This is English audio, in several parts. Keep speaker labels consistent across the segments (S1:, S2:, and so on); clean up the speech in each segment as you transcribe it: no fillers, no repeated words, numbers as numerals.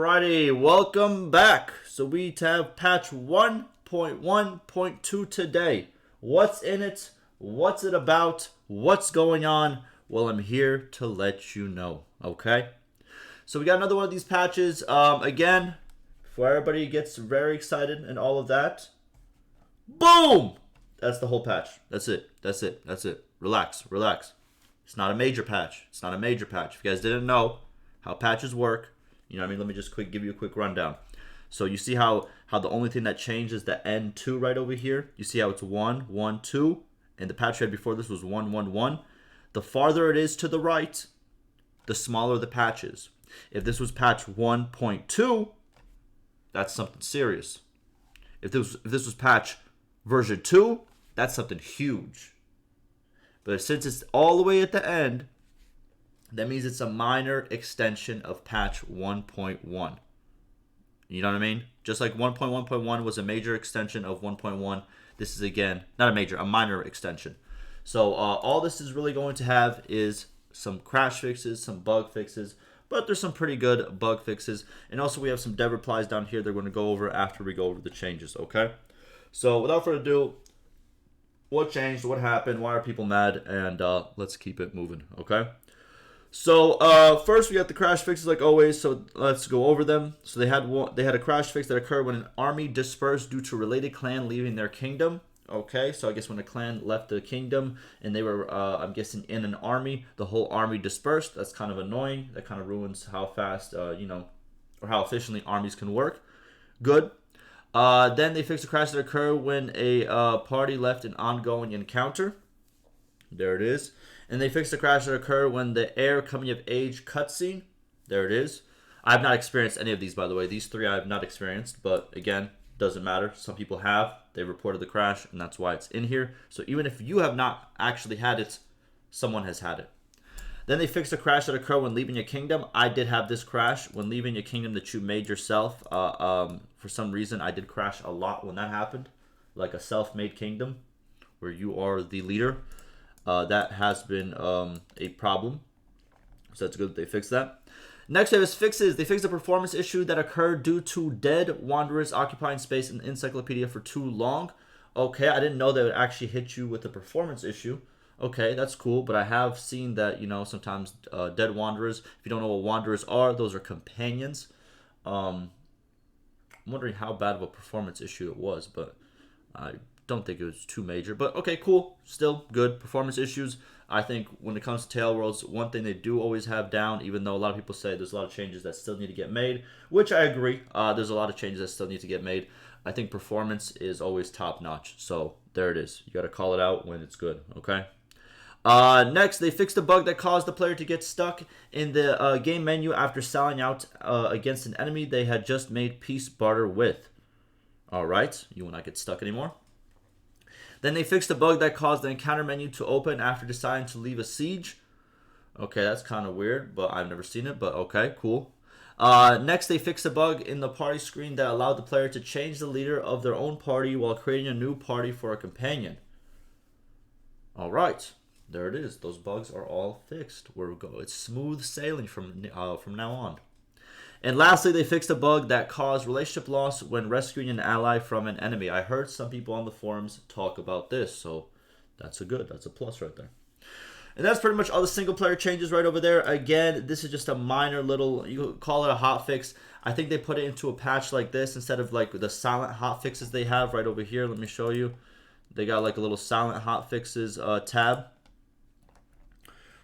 S1: Alrighty, welcome back. So we have patch 1.1.2 today. What's in it? What's it about? What's going on? Well, I'm here to let you know, okay? So we got another one of these patches. Again, before everybody gets very excited and all of that, boom! That's the whole patch. That's it. That's it. That's it. Relax. Relax. It's not a major patch. It's not a major patch. If you guys didn't know how patches work, you know what I mean? Let me just give you a quick rundown. So you see how the only thing that changed is the N2 right over here. You see how it's 1, 1, 2, and the patch we had before this was 1, 1, 1. The farther it is to the right, the smaller the patch is. If this was patch 1.2, that's something serious. If this was patch version 2, that's something huge. But since it's all the way at the end, that means it's a minor extension of patch 1.1. You know what I mean? Just like 1.1.1 was a major extension of 1.1, this is again, not a major, a minor extension. So all this is really going to have is some crash fixes, some bug fixes, but there's some pretty good bug fixes. And also we have some dev replies down here they're going to go over after we go over the changes, okay? So without further ado, what changed, what happened, why are people mad, and let's keep it moving, okay? So first we got the crash fixes like always, so let's go over them. So they had a crash fix that occurred when an army dispersed due to related clan leaving their kingdom. Okay, so I guess when a clan left the kingdom and they were, I'm guessing, in an army, the whole army dispersed. That's kind of annoying. That kind of ruins how fast, or how efficiently armies can work. Good. Then they fixed a crash that occurred when a party left an ongoing encounter. There it is. And they fixed the crash that occurred when the heir coming of age cutscene. There it is. I have not experienced any of these, by the way. These three I have not experienced, but again, doesn't matter. Some people have. They reported the crash, and that's why it's in here. So even if you have not actually had it, someone has had it. Then they fixed a crash that occurred when leaving your kingdom. I did have this crash when leaving your kingdom that you made yourself. For some reason, I did crash a lot when that happened, like a self-made kingdom where you are the leader. That has been a problem, so that's good that they fixed that. Next, we have fixes. They fixed a performance issue that occurred due to dead wanderers occupying space in the encyclopedia for too long. Okay, I didn't know they would actually hit you with a performance issue. Okay, that's cool, but I have seen that, sometimes dead wanderers, if you don't know what wanderers are, those are companions. I'm wondering how bad of a performance issue it was, but I don't think it was too major. But okay, cool, still good. Performance issues, I think when it comes to Tale Worlds, one thing they do always have down, even though a lot of people say there's a lot of changes that still need to get made, which I agree, there's a lot of changes that still need to get made. I think performance is always top notch, so there it is. You got to call it out when it's good, okay? Next, they fixed a bug that caused the player to get stuck in the game menu after selling out against an enemy they had just made peace barter with. Alright, you will not get stuck anymore. Then they fixed a bug that caused the encounter menu to open after deciding to leave a siege. Okay, that's kind of weird, but I've never seen it, but okay, cool. Next, they fixed a bug in the party screen that allowed the player to change the leader of their own party while creating a new party for a companion. Alright, there it is. Those bugs are all fixed. It's smooth sailing from now on. And lastly, they fixed a bug that caused relationship loss when rescuing an ally from an enemy. I heard some people on the forums talk about this, so that's a plus right there. And that's pretty much all the single player changes right over there. Again, this is just a minor little, you could call it a hot fix. I think they put it into a patch like this instead of like the silent hot fixes they have right over here. Let me show you. They got like a little silent hot fixes tab,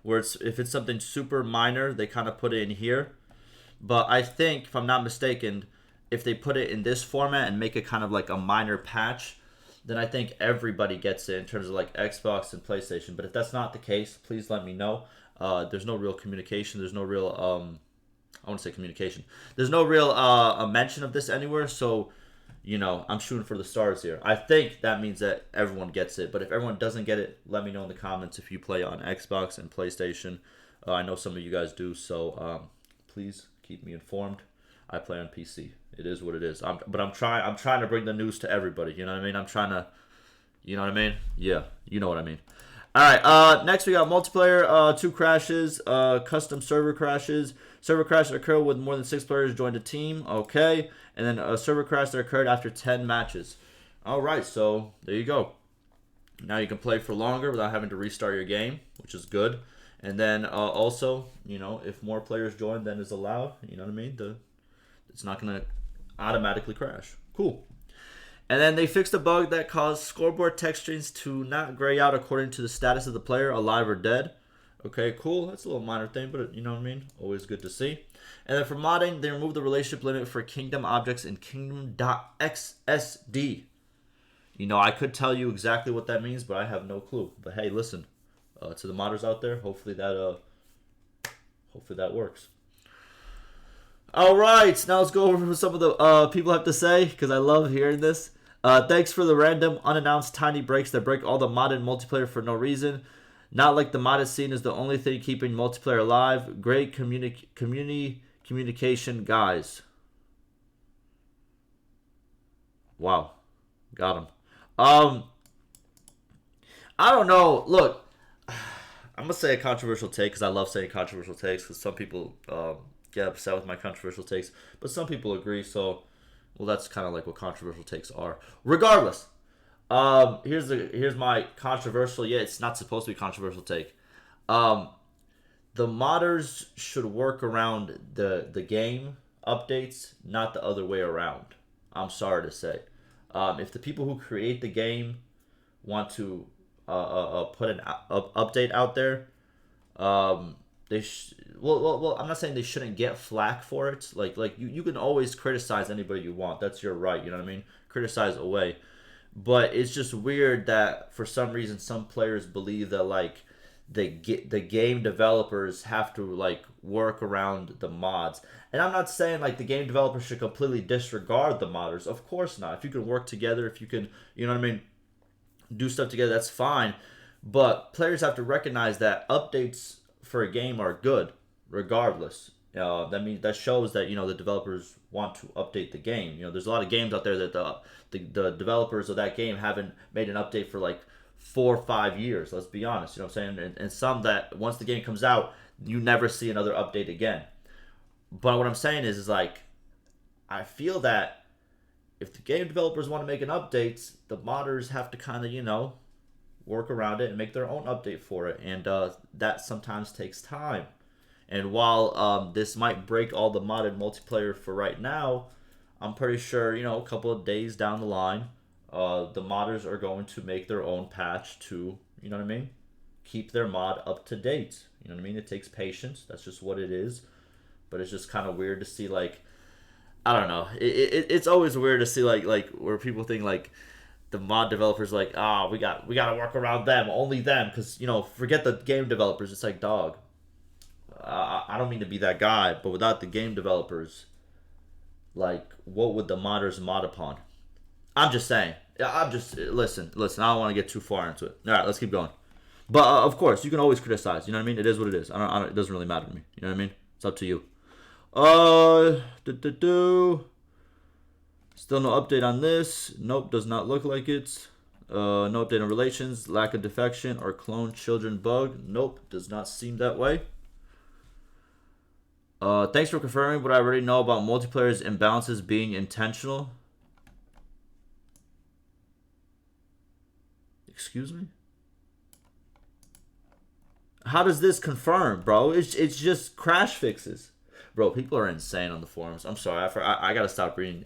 S1: where if it's something super minor, they kind of put it in here. But I think, if I'm not mistaken, if they put it in this format and make it kind of like a minor patch, then I think everybody gets it in terms of like Xbox and PlayStation. But if that's not the case, please let me know. There's no real communication. There's no real, I want to say communication. There's no real a mention of this anywhere. So, I'm shooting for the stars here. I think that means that everyone gets it. But if everyone doesn't get it, let me know in the comments if you play on Xbox and PlayStation. I know some of you guys do, so please keep me informed. I play on PC. It is what it is. I'm trying to bring the news to everybody. You know what I mean? I'm trying to, you know what I mean? Yeah, you know what I mean. Alright, next we got multiplayer, 2 crashes, custom server crashes. Server crash that occurred with more than 6 players joined a team. Okay. And then a server crash that occurred after 10 matches. Alright, so there you go. Now you can play for longer without having to restart your game, which is good. And then also, you know, if more players join than is allowed, you know what I mean? It's not going to automatically crash. Cool. And then they fixed a bug that caused scoreboard text strings to not gray out according to the status of the player, alive or dead. Okay, cool. That's a little minor thing, but you know what I mean? Always good to see. And then for modding, they removed the relationship limit for kingdom objects in kingdom.xsd. You know, I could tell you exactly what that means, but I have no clue. But hey, listen, to the modders out there, hopefully that works. All right, now let's go over what some of the people have to say, because I love hearing this. Thanks for the random, unannounced tiny breaks that break all the modded multiplayer for no reason. Not like the modded scene is the only thing keeping multiplayer alive. Great communication, guys. Wow. Got him. I don't know. Look, I'm going to say a controversial take because I love saying controversial takes because some people get upset with my controversial takes, but some people agree, so, well, that's kind of like what controversial takes are. Regardless, here's my controversial, yeah, it's not supposed to be controversial take. The modders should work around the game updates, not the other way around. I'm sorry to say. If the people who create the game want to put an update out there, well, I'm not saying they shouldn't get flack for it. Like you can always criticize anybody you want. That's your right. You know what I mean? Criticize away. But it's just weird that for some reason some players believe that like the game developers have to like work around the mods. And I'm not saying like the game developers should completely disregard the modders. Of course not. If you can work together, if you can, you know what I mean, do stuff together, that's fine. But players have to recognize that updates for a game are good regardless. That shows that, you know, the developers want to update the game. You know, there's a lot of games out there that the developers of that game haven't made an update for like 4 or 5 years. Let's be honest. You know what I'm saying? And some that once the game comes out, you never see another update again. But what I'm saying is like, I feel that if the game developers want to make an update, the modders have to kind of, you know, work around it and make their own update for it. And that sometimes takes time. And while this might break all the modded multiplayer for right now, I'm pretty sure, you know, a couple of days down the line, the modders are going to make their own patch to, you know what I mean, keep their mod up to date. You know what I mean? It takes patience. That's just what it is. But it's just kind of weird to see, like, I don't know. It's always weird to see, like where people think, like, the mod developers like, we got to work around them, only them, because, you know, forget the game developers. It's like, dog, I don't mean to be that guy, but without the game developers, like, what would the modders mod upon? I'm just saying. Listen, I don't want to get too far into it. All right, let's keep going. But, of course, you can always criticize. You know what I mean? It is what it is. It doesn't really matter to me. You know what I mean? It's up to you. Still no update on this. Nope, does not look like it. No update on relations, lack of defection, or clone children bug. Nope, does not seem that way. Thanks for confirming what I already know about multiplayer's imbalances being intentional. Excuse me? How does this confirm, bro? It's just crash fixes. Bro, people are insane on the forums. I'm sorry. I gotta stop reading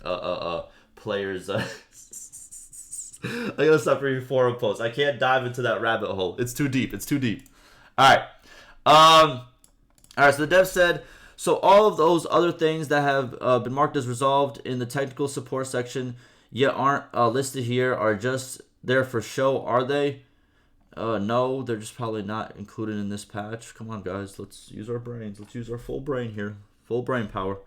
S1: players. I gotta stop reading forum posts. I can't dive into that rabbit hole. It's too deep. It's too deep. All right. So the dev said, so all of those other things that have been marked as resolved in the technical support section yet aren't listed here are just there for show, are they? No, they're just probably not included in this patch. Come on, guys. Let's use our brains. Let's use our full brain here. Full brain power.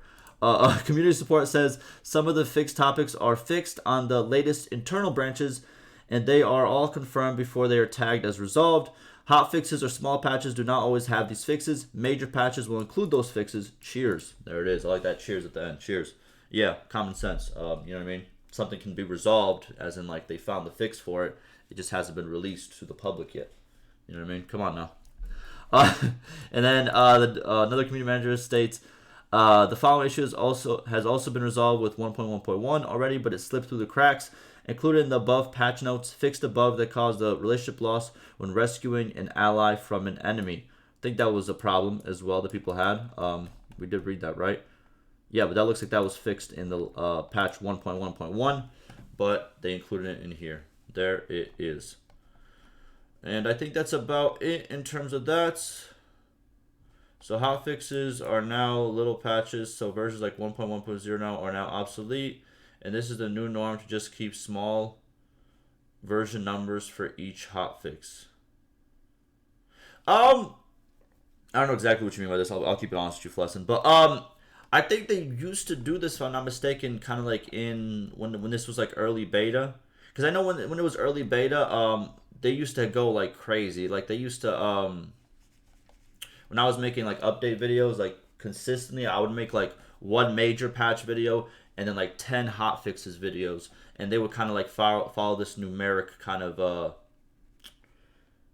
S1: Community support says some of the fixed topics are fixed on the latest internal branches, and they are all confirmed before they are tagged as resolved. Hot fixes or small patches do not always have these fixes. Major patches will include those fixes. Cheers. There it is. I like that cheers at the end. Cheers. Yeah, common sense. You know what I mean? Something can be resolved, as in like they found the fix for it. It just hasn't been released to the public yet. You know what I mean? Come on now. And then another community manager states, the following issue has also been resolved with 1.1.1 already, but it slipped through the cracks. Included in the above patch notes, fixed the bug that caused the relationship loss when rescuing an ally from an enemy. I think that was a problem as well that people had. We did read that, right? Yeah, but that looks like that was fixed in the patch 1.1.1, but they included it in here. There it is. And I think that's about it in terms of that. So hotfixes are now little patches. So versions like 1.1.0 now are now obsolete. And this is the new norm to just keep small version numbers for each hotfix. I don't know exactly what you mean by this. I'll keep it honest with you, Flesson. But I think they used to do this, if I'm not mistaken, kind of like in when this was like early beta. Because I know when it was early beta, they used to go like crazy. Like they used to when I was making like update videos, like consistently, I would make like one major patch video and then like 10 hotfixes videos, and they would kind of like follow this numeric kind of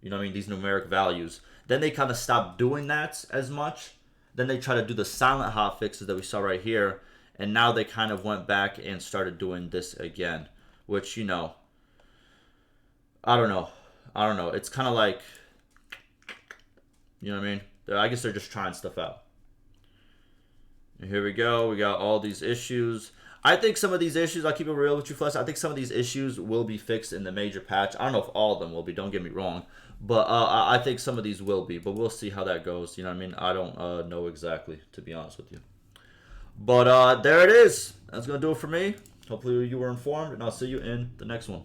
S1: you know what I mean, these numeric values. Then they kind of stopped doing that as much. Then they tried to do the silent hotfixes that we saw right here, and now they kind of went back and started doing this again, which, you know, I don't know. It's kind of like, you know what I mean? I guess they're just trying stuff out. And here we go. We got all these issues. I think some of these issues, I'll keep it real with you, Flesh. I think some of these issues will be fixed in the major patch. I don't know if all of them will be, don't get me wrong. But I think some of these will be. But we'll see how that goes. You know what I mean? I don't know exactly, to be honest with you. But there it is. That's going to do it for me. Hopefully you were informed, and I'll see you in the next one.